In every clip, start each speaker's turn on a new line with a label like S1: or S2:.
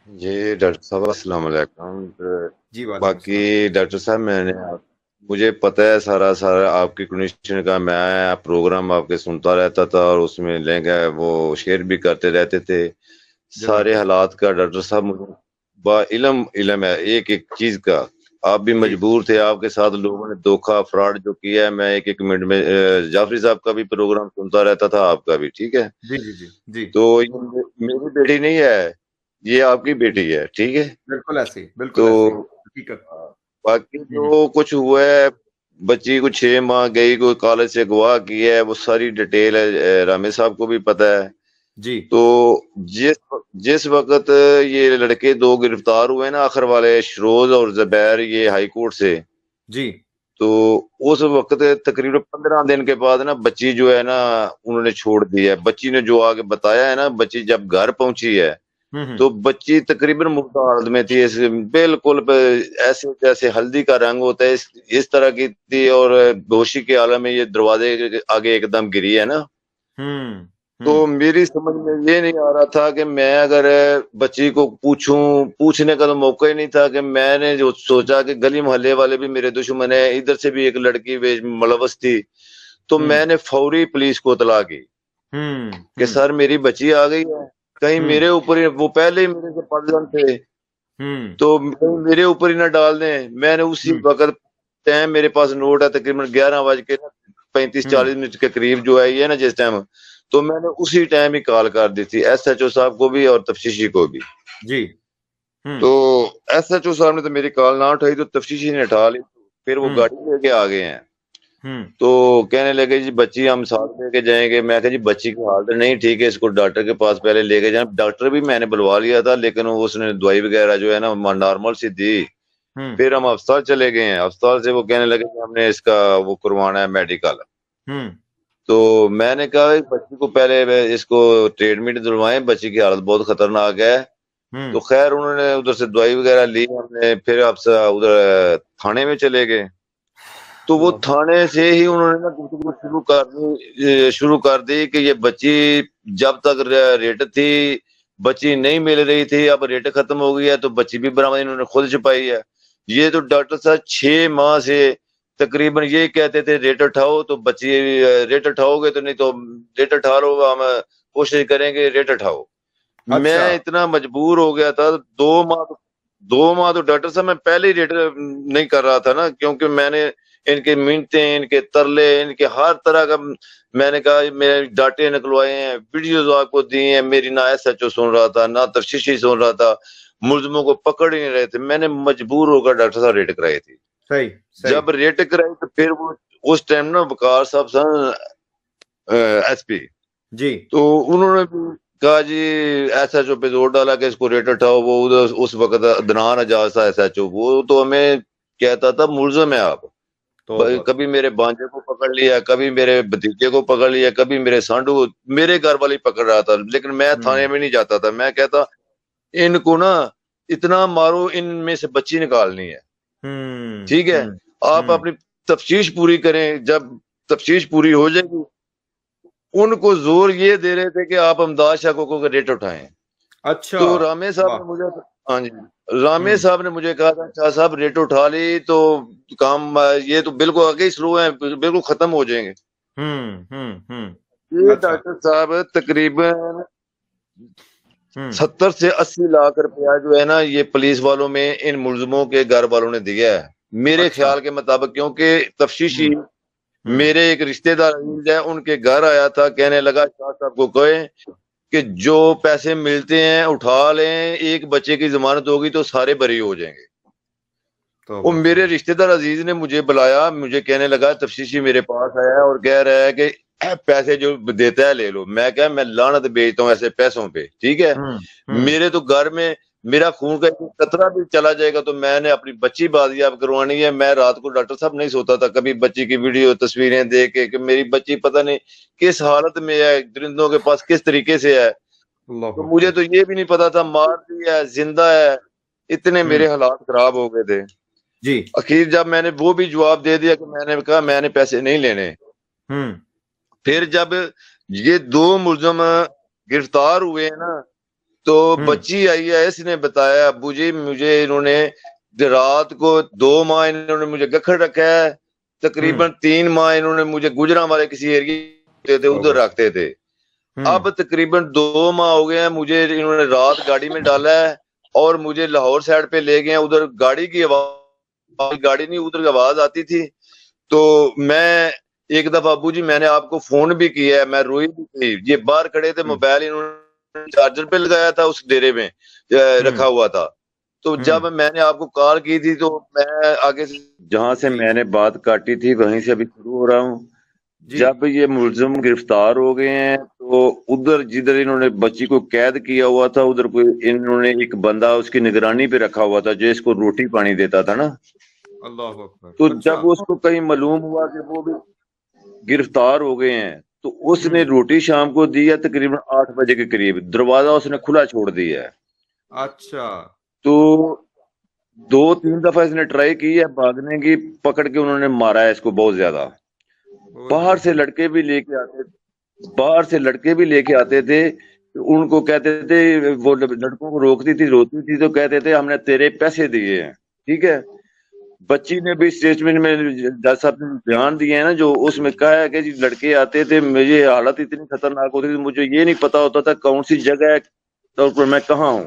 S1: جی doctor صاحب السلام علیکم۔
S2: جی وعلیکم
S1: باقی
S2: السلام۔
S1: ڈاکٹر صاحب مجھے پتہ ہے سارا آپ کی کنڈیشن کا، میں پروگرام آپ کے سنتا رہتا تھا اور اس میں لیں گے وہ شیئر بھی کرتے رہتے تھے
S2: جزاک
S1: سارے
S2: اللہ۔
S1: حالات کا۔ ڈاکٹر صاحب مجھے با علم ہے ایک ایک چیز کا، آپ بھی
S2: جی
S1: مجبور تھے، آپ کے ساتھ لوگوں نے دھوکہ فراڈ جو کیا ہے، میں ایک ایک منٹ میں جعفری صاحب کا بھی پروگرام سنتا رہتا تھا، آپ کا بھی، ٹھیک ہے؟
S2: جی جی جی جی
S1: تو یہ میری بیٹی نہیں ہے، یہ آپ کی بیٹی ہے، ٹھیک ہے؟
S2: بالکل ایسے ہی، بالکل
S1: تو
S2: ایسے ہی حقیقت۔
S1: باقی
S2: ہوں،
S1: جو کچھ ہوا ہے، بچی کو 6 ماہ گئی، کوئی کالج سے گواہ کیا ہے، وہ ساری ڈیٹیل ہے، رامے صاحب کو بھی پتہ ہے۔
S2: جی
S1: تو جس جس وقت یہ لڑکے 2 گرفتار ہوئے نا، آخر والے شروز اور زبیر، یہ ہائی کورٹ سے،
S2: جی
S1: تو اس وقت تقریباً 15 دن کے بعد نا بچی جو ہے نا انہوں نے چھوڑ دی ہے۔ بچی نے جو آگے بتایا ہے نا، بچی جب گھر پہنچی ہے
S2: ہوں
S1: تو بچی تقریباً مردہ حالت میں تھی، بالکل ایسے جیسے ہلدی کا رنگ ہوتا ہے، اس طرح کی تھی، اور بےہوشی کے عالم میں یہ دروازے کے آگے ایک دم گری ہے نا۔
S2: ہوں
S1: تو
S2: ہوں
S1: میری سمجھ میں یہ نہیں آ رہا تھا کہ میں اگر بچی کو پوچھنے کا تو موقع ہی نہیں تھا، کہ میں نے جو سوچا کہ گلی محلے والے بھی میرے دشمن ہیں، ادھر سے بھی ایک لڑکی ملوث تھی، تو
S2: ہوں
S1: میں نے فوری پولیس کو اطلاع کی
S2: ہوں
S1: کہ
S2: ہوں
S1: سر میری بچی آ گئی ہے، کہیں
S2: ہوں
S1: میرے اوپر ہی، وہ پہلے ہی میرے سے پردن تھے،
S2: ہوں
S1: تو کہیں میرے اوپر ہی نہ ڈال دیں۔ میں نے اسی
S2: ہوں
S1: وقت ٹائم، میرے پاس نوٹ ہے، تقریباً 11:35-40 کے قریب جو ہے یہ نا جس ٹائم، تو میں نے اسی ٹائم ہی کال کر دی تھی ایس ایچ او صاحب کو بھی اور تفتیشی کو بھی۔
S2: جی ہوں
S1: تو ایس ایچ او صاحب نے تو میری کال نہ اٹھائی، تو تفتیشی نے اٹھا لی، پھر وہ
S2: ہوں
S1: گاڑی لے کے آ گئے ہیں۔
S2: ہوں
S1: تو کہنے لگے جی بچی ہم ساتھ لے کے جائیں گے۔ میں کہا جی بچی کی حالت نہیں ٹھیک ہے، اس کو ڈاکٹر کے پاس پہلے لے کے جائیں۔ ڈاکٹر بھی میں نے بلوا لیا تھا، لیکن اس نے دوائی وغیرہ جو ہے نا نارمل سی دی۔
S2: ہوں
S1: پھر ہم اسپتال چلے گئے ہیں، اسپتال سے وہ کہنے لگے کہ ہم نے اس کا وہ کروانا ہے میڈیکل۔
S2: ہوں
S1: تو میں نے کہا بچی کو پہلے اس کو ٹریٹمنٹ دلوائیں، بچی کی حالت بہت خطرناک ہے۔
S2: ہوں
S1: تو خیر انہوں نے ادھر سے دوائی وغیرہ لی، ہم نے پھر ادھر تھانے میں چلے گئے۔ تو وہ
S2: اللہ۔
S1: تھانے سے ہی انہوں نے نا گفتگو شروع کر دی کہ یہ بچی جب تک ریٹ تھی بچی نہیں مل رہی تھی، اب ریٹ ختم ہو گئی ہے تو بچی بھی برآمد انہوں نے خود چھپائی ہے۔ یہ تو ڈاکٹر صاحب 6 ماہ سے تقریباً یہ کہتے تھے ریٹ اٹھاؤ تو بچی، ریٹ اٹھاؤ گے تو نہیں تو ریٹ اٹھا لو، ہم کوشش کریں گے ریٹ اٹھاؤ۔
S2: اچھا۔
S1: میں اتنا مجبور ہو گیا تھا، 2 ماہ تو ڈاکٹر صاحب میں پہلے ہی ریٹ نہیں کر رہا تھا نا، کیونکہ میں نے ان کے منتیں، ان کے ترلے، ان کے ہر طرح کا میں نے کہا میرے ڈاٹے نکلوائے ہیں، ویڈیوز آپ کو دی ہیں میری، نہ ایس ایچ او سن رہا تھا نہ تفتیشی سن رہا تھا، ملزموں کو پکڑ ہی نہیں رہے تھے۔ میں نے مجبور ہو کر ڈاکٹر صاحب ریٹ کرائی تھی۔
S2: صحیح صحیح۔
S1: جب ریٹ کرائی تو پھر وہ اس ٹائم نا وقار صاحب سن ایس پی،
S2: جی
S1: تو انہوں نے بھی کہا جی ایس ایچ او پہ زور ڈالا کہ اس کو ریٹ اٹھاؤ۔ وہ ادھر اس وقت عدنان اجاز تھا ایس ایچ او، وہ تو ہمیں کہتا تھا ملزم ہے آپ۔
S2: توبہ۔
S1: کبھی میرے بانجے کو پکڑ لیا، کبھی میرے بھتیجے کو پکڑ لیا، کبھی میرے سانڈو کو، میرے گھر والے پکڑ رہا تھا، لیکن میں
S2: ہوں
S1: تھانے میں نہیں جاتا تھا۔ میں کہتا ان کو نا اتنا مارو ان میں سے بچی نکالنی ہے،
S2: ہوں
S1: ٹھیک ہے؟
S2: ہوں
S1: آپ
S2: ہوں
S1: اپنی تفتیش پوری کریں، جب تفتیش پوری ہو جائے گی۔ ان کو زور یہ دے رہے تھے کہ آپ امداد شاہ کو ریٹ اٹھائیں۔
S2: اچھا۔
S1: تو رامے صاحب
S2: واہ۔
S1: نے مجھے، ہاں جی، رامے
S2: ہوں
S1: صاحب نے مجھے کہا تھا شاہ صاحب ریٹ اٹھا لی تو کام یہ تو بالکل آگے سلو ہیں، بالکل ختم ہو جائیں گے۔
S2: ہوں
S1: یہ
S2: اچھا۔
S1: ڈاکٹر صاحب تقریباً
S2: ہوں
S1: 70 سے 80 لاکھ روپیہ جو ہے نا یہ پولیس والوں میں ان ملزموں کے گھر والوں نے دیا ہے میرے
S2: اچھا۔
S1: خیال کے مطابق، کیونکہ تفتیشی
S2: ہوں ہوں
S1: میرے ایک رشتہ دار عزیز ہے، ان کے گھر آیا تھا، کہنے لگا شاہ صاحب کو کہیں کہ جو پیسے ملتے ہیں اٹھا لیں، ایک بچے کی ضمانت ہوگی تو سارے بری ہو جائیں گے۔ وہ
S2: توبہ
S1: میرے
S2: توبہ۔
S1: رشتہ دار عزیز نے مجھے بلایا، مجھے کہنے لگا تفتیشی میرے پاس آیا ہے اور کہہ رہا ہے کہ پیسے جو دیتا ہے لے لو۔ میں کہا میں لعنت بیچتا ہوں ایسے پیسوں پہ، ٹھیک ہے؟
S2: ہوں ہوں
S1: میرے تو گھر میں میرا خون کا ایک قطرہ بھی چلا جائے گا تو میں نے اپنی بچی بازیاب کروانی ہے۔ میں رات کو ڈاکٹر صاحب نہیں سوتا تھا، کبھی بچی کی ویڈیو تصویریں دیکھ کے کہ میری بچی پتہ نہیں کس حالت میں ہے، درندوں کے پاس کس طریقے سے ہے۔
S2: اللہ
S1: تو مجھے
S2: اکبر۔
S1: تو یہ بھی نہیں پتا تھا مار دی ہے زندہ ہے، اتنے
S2: ہوں
S1: میرے حالات خراب ہو گئے تھے۔
S2: جی
S1: اخیر جب میں نے وہ بھی جواب دے دیا کہ میں نے کہا میں نے پیسے نہیں لینے،
S2: ہوں
S1: پھر جب یہ 2 ملزم گرفتار ہوئے ہیں نا، تو بچی آئی ہے، اس نے بتایا ابو جی مجھے انہوں نے رات کو 2 ماہ انہوں نے مجھے گکھڑ رکھا ہے، تقریباً 3 ماہ انہوں نے مجھے گجراں والے کسی ایریے تھے ادھر رکھتے تھے، اب تقریباً 2 ماہ ہو گئے ہیں، مجھے انہوں نے رات گاڑی میں ڈالا ہے اور مجھے لاہور سائڈ پہ لے گئے ہیں، ادھر گاڑی کی آواز، گاڑی نہیں ادھر کی آواز آتی تھی، تو میں ایک دفعہ ابو جی میں نے آپ کو فون بھی کیا ہے، میں روئی بھی تھی، یہ باہر کھڑے تھے، موبائل انہوں نے چارجر پہ لگایا تھا، اس ڈیرے میں رکھا ہوا تھا، تو جب میں نے آپ کو کال کی تھی تو میں آگے سے جہاں سے میں نے بات کاٹی تھی وہیں سے ابھی شروع ہو رہا ہوں۔ جب یہ ملزم گرفتار ہو گئے ہیں تو ادھر جدھر انہوں نے بچی کو قید کیا ہوا تھا ادھر کوئی انہوں نے ایک بندہ اس کی نگرانی پہ رکھا ہوا تھا جو اس کو روٹی پانی دیتا تھا نا،
S2: اللہ اکبر،
S1: تو جب اس کو کہیں معلوم ہوا کہ وہ بھی گرفتار ہو گئے ہیں تو اس نے روٹی شام کو دی ہے تقریباً 8 بجے کے قریب، دروازہ اس نے کھلا چھوڑ دیا ہے۔
S2: اچھا،
S1: تو 2-3 دفعہ اس نے ٹرائی کی ہے بھاگنے کی، پکڑ کے انہوں نے مارا ہے اس کو بہت زیادہ، باہر سے لڑکے بھی لے کے آتے تھے، ان کو کہتے تھے، وہ لڑکوں کو روکتی تھی روتی تھی تو کہتے تھے ہم نے تیرے پیسے دیے ہیں، ٹھیک ہے۔ بچی نے بھی اسٹیٹمنٹ میں جج صاحب نے بیان دیے ہیں نا، جو اس میں کہا ہے کہ جی لڑکے آتے تھے، مجھے حالت اتنی خطرناک ہوتی تھی مجھے یہ نہیں پتا ہوتا تھا کون سی جگہ ہے اور میں کہاں ہوں۔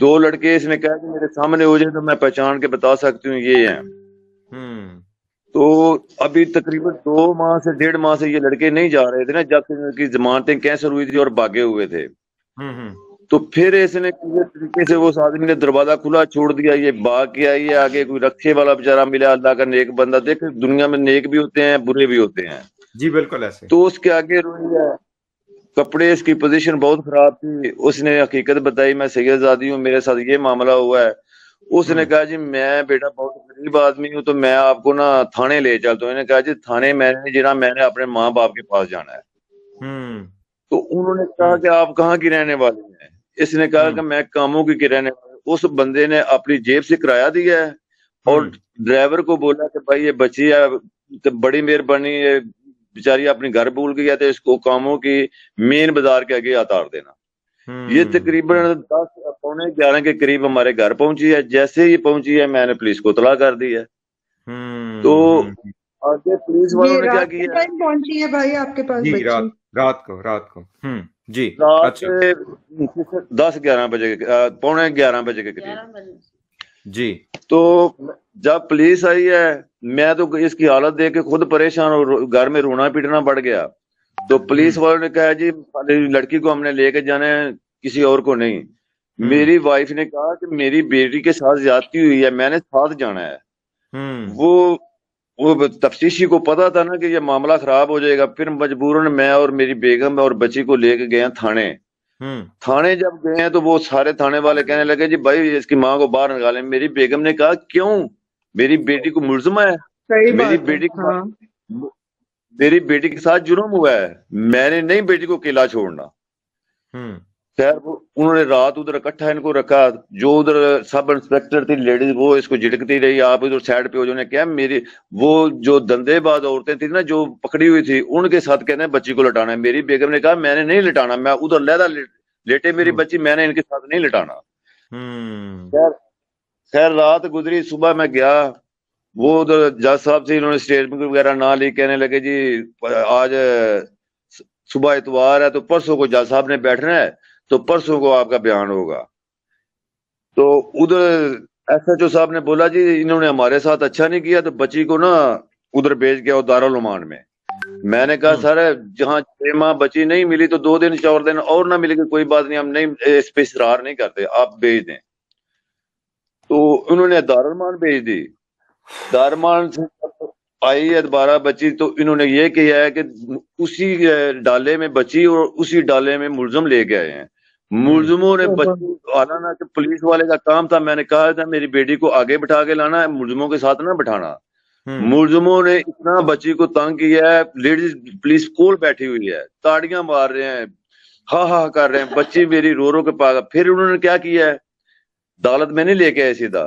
S1: 2 لڑکے اس نے کہا کہ میرے سامنے ہو جائے تو میں پہچان کے بتا سکتی ہوں یہ ہیں۔ تو ابھی تقریباً 2 ماہ سے 1.5 ماہ سے یہ لڑکے نہیں جا رہے تھے نا، جب سے ان کی ضمانتیں کینسل ہوئی تھی اور بھاگے ہوئے تھے، تو پھر اس نے کسی طریقے سے اس آدمی نے دروازہ کھلا چھوڑ دیا، یہ بھاگ کے آئی ہے، آگے کوئی رکشے والا بیچارہ ملا اللہ کا نیک بندہ، دیکھ دنیا میں نیک بھی ہوتے ہیں برے بھی ہوتے ہیں،
S2: جی بالکل ایسے،
S1: تو اس کے آگے روئی ہے، کپڑے اس کی پوزیشن بہت خراب تھی، اس نے حقیقت بتائی میں سید زادی ہوں میرے ساتھ یہ معاملہ ہوا ہے، اس نے کہا جی میں بیٹا بہت غریب آدمی ہوں تو میں آپ کو نا تھانے لے چلتا ہوں، انہوں نے کہا جی تھانے میں نے جنا میں نے اپنے ماں باپ کے پاس جانا ہے، تو انہوں نے کہا کہ آپ کہاں کی رہنے والے ہیں، اس نے کہا کہ میں کاموں کی رہنے والے، اس بندے نے اپنی جیب سے کرایہ دیا ہے اور ڈرائیور کو بولا کہ بھائی یہ بچی ہے بڑی مہربانی ہے بیچاری اپنی گھر بھول گئی ہے تو اس کو کاموں کی مین بازار کے آگے اتار دینا، یہ تقریباً 10-11 کے قریب ہمارے گھر پہنچی ہے، جیسے ہی پہنچی ہے میں نے پولیس کو اطلاع کر دی ہے، تو آگے پولیس والوں نے کیا کیا ہے
S3: پہنچی ہے بھائی آپ کے پاس
S2: جی
S3: بچی؟
S2: رات کو جی
S1: رات 10-11 بجے 11:15 بجے کے قریب
S2: جی،
S1: تو جب پولیس آئی ہے میں تو اس کی حالت دیکھ کے خود پریشان اور گھر میں رونا پیٹنا پڑ گیا، تو پولیس والوں نے کہا جی لڑکی کو ہم نے لے کے جانا ہے کسی اور کو نہیں، میری وائف نے کہا کہ میری بیٹی کے ساتھ زیادتی ہوئی ہے میں نے ساتھ جانا ہے، وہ تفتیشی کو پتا تھا نا کہ یہ معاملہ خراب ہو جائے گا، پھر مجبوراً میں اور میری بیگم اور بچی کو لے کے گئے تھانے جب گئے ہیں تو وہ سارے تھانے والے کہنے لگے جی بھائی اس کی ماں کو باہر نکالیں، میری بیگم نے کہا کیوں میری بیٹی کو ملزمہ ہے، میری بیٹی کے ساتھ جرم ہوا ہے، میں نے نہیں بیٹی کو اکیلا چھوڑنا، خیر انہوں نے رات ادھر اکٹھا ان کو رکھا، جو ادھر سب انسپیکٹر تھی لیڈیز وہ اس کو جھٹکتی رہی آپ ادھر سائڈ پہ ہو جو نے کیا میری وہ جو دندے باز عورتیں تھیں نا جو پکڑی ہوئی تھی ان کے ساتھ کہتے ہیں بچی کو لٹانا ہے، میری بیگم نے کہا میں نے نہیں لٹانا، میں ادھر لیدا لیٹے میری بچی میں نے ان کے ساتھ نہیں لٹانا، خیر رات گزری صبح میں گیا، وہ ادھر جج صاحب سے انہوں نے اسٹیٹمنٹ وغیرہ نہ لی، کہنے لگے جی آج صبح اتوار ہے تو پرسوں کو جج صاحب نے بیٹھنا ہے تو پرسوں کو آپ کا بیان ہوگا، تو ادھر ایس ایچ او صاحب نے بولا جی انہوں نے ہمارے ساتھ اچھا نہیں کیا تو بچی کو نا ادھر بھیج گیا دارالعمان میں نے کہا سر جہاں 6 ماہ بچی نہیں ملی تو 2 دن 4 دن اور نہ ملے گی کوئی بات نہیں، ہم نہیں اس پہ اصرار نہیں کرتے آپ بھیج دیں، تو انہوں نے دارالعمان بھیج دی، دارالعمان سے آئی ہے دوبارہ بچی تو انہوں نے یہ کیا ہے کہ اسی ڈالے میں بچی اور اسی ڈالے میں ملزم لے کے آئے ہیں، ملزموں نے بچی حالانکہ کہ پولیس والے کا کام تھا میں نے کہا تھا میری بیٹی کو آگے بٹھا کے لانا ہے ملزموں کے ساتھ نہ بٹھانا، ملزموں نے اتنا بچی کو تنگ کیا ہے، لیڈیز پولیس کول بیٹھی ہوئی ہے تاڑیاں مار رہے ہیں ہاں ہاں کر رہے ہیں، بچی میری رو رو کے پاس، پھر انہوں نے کیا کیا ہے عدالت میں نہیں لے کے آئے سیدھا،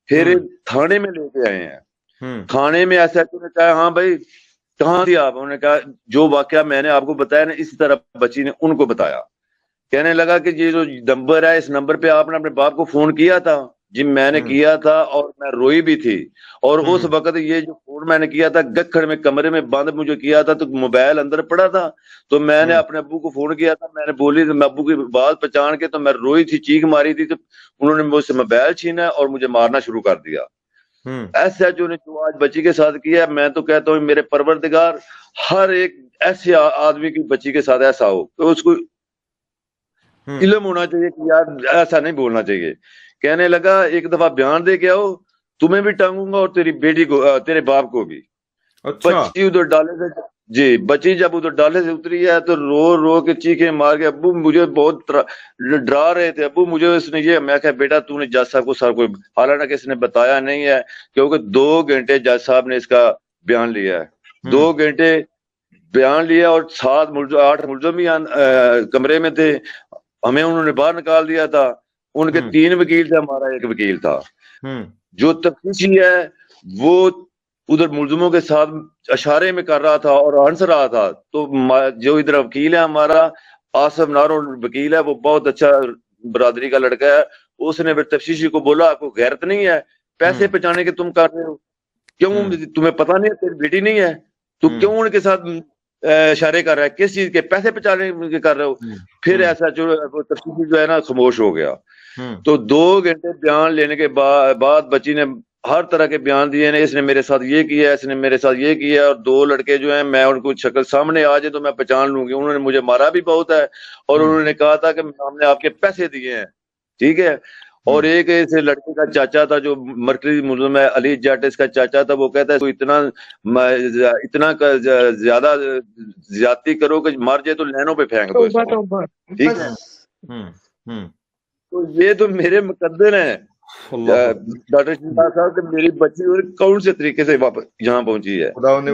S1: پھر تھانے میں لے کے آئے ہیں، تھانے میں ایسا نے کہا ہاں بھائی کہاں تھی آپ، انہوں نے کہا جو واقعہ میں نے آپ کو بتایا نا اسی طرح بچی نے ان کو بتایا، کہنے لگا کہ یہ جو نمبر ہے اس نمبر پہ آپ نے اپنے باپ کو فون کیا تھا؟ جی میں نے کیا تھا اور میں روئی بھی تھی، اور اس وقت یہ جو فون میں نے کیا تھا گکھڑ میں کمرے میں بند مجھے کیا تھا، تو موبائل اندر پڑا تھا، تو میں نے اپنے ابو کو فون کیا تھا، میں نے بولی تو میں ابو کی بات پہچان کے تو میں روئی تھی، چیخ ماری تھی، تو انہوں نے مجھ سے موبائل چھینا اور مجھے مارنا شروع کر دیا۔ ایسا جو نے جو آج بچی کے ساتھ کیا ہے، میں تو کہتا ہوں میرے پروردگار ہر ایک ایسے آدمی کی بچی کے ساتھ ایسا ہو کہ اس کو علم ہونا چاہیے کہ یار ایسا نہیں بولنا چاہیے۔ کہنے لگا ایک دفعہ بیان دے کے آؤ، تمہیں بھی ٹانگوں گا اور تیری بیٹی کو، تیرے باپ کو بھی۔ بچی ادھر ڈالے سے، جی بچی جب ادھر ڈالے سے اتری ہے تو رو رو کے چیخیں مار کے ابو مجھے بہت ڈرا رہے تھے، ابو مجھے اس نے یہ، میں کہا بیٹا تو نے جج صاحب کو سر کوئی، حالانکہ اس نے بتایا نہیں ہے، کیونکہ 2 گھنٹے جج صاحب نے اس کا بیان لیا ہے، 2 گھنٹے بیان لیا، اور 8 ملزم بھی کمرے میں تھے، ہمیں انہوں نے باہر نکال دیا تھا۔ ان کے 3 وکیل تھے، ہمارا 1 وکیل تھا۔ جو تفتیشی ہے وہ ادھر ملزموں کے ساتھ اشارے میں کر رہا تھا اور ہنس رہا تھا، تو جو ادھر وکیل ہے ہمارا آصف نارو وکیل ہے، وہ بہت اچھا برادری کا لڑکا ہے، اس نے پھر تفتیشی کو بولا آپ کو غیرت نہیں ہے؟ پیسے پہچانے کے تم کر رہے ہو، کیوں تمہیں پتہ نہیں ہے تیری بیٹی نہیں ہے تو کیوں ان کے ساتھ اشارے کر رہا ہے، کس چیز کے پیسے پہچانے کے کر رہے ہو؟ پھر ایسا جو تفتیشی جو ہے نا خاموش ہو گیا۔ تو 2 گھنٹے بیان لینے کے بعد بچی نے ہر طرح کے بیان دیے نے، اس نے میرے ساتھ یہ کیا، اس نے میرے ساتھ یہ کیا، اور 2 لڑکے جو ہیں میں ان کو شکل سامنے آ جائے تو میں پہچان لوں گی، انہوں نے مجھے مارا بھی بہت ہے، اور انہوں نے کہا تھا کہ ہم نے آپ کے پیسے دیے ہیں، ٹھیک ہے۔ اور ایک ایسے لڑکے کا چاچا تھا جو مرکزی ملزم ہے، علی جٹ اس کا چاچا تھا، وہ کہتا ہے اتنا زیادہ زیادتی کرو کہ مر جائے تو لینوں پہ پھینک دو اس کو، ٹھیک ہے۔ تو یہ تو میرے مقدر ہیں ڈاکٹر شہزاد صاحب کہ میری بچی کون سے طریقے سے یہاں پہنچی ہے۔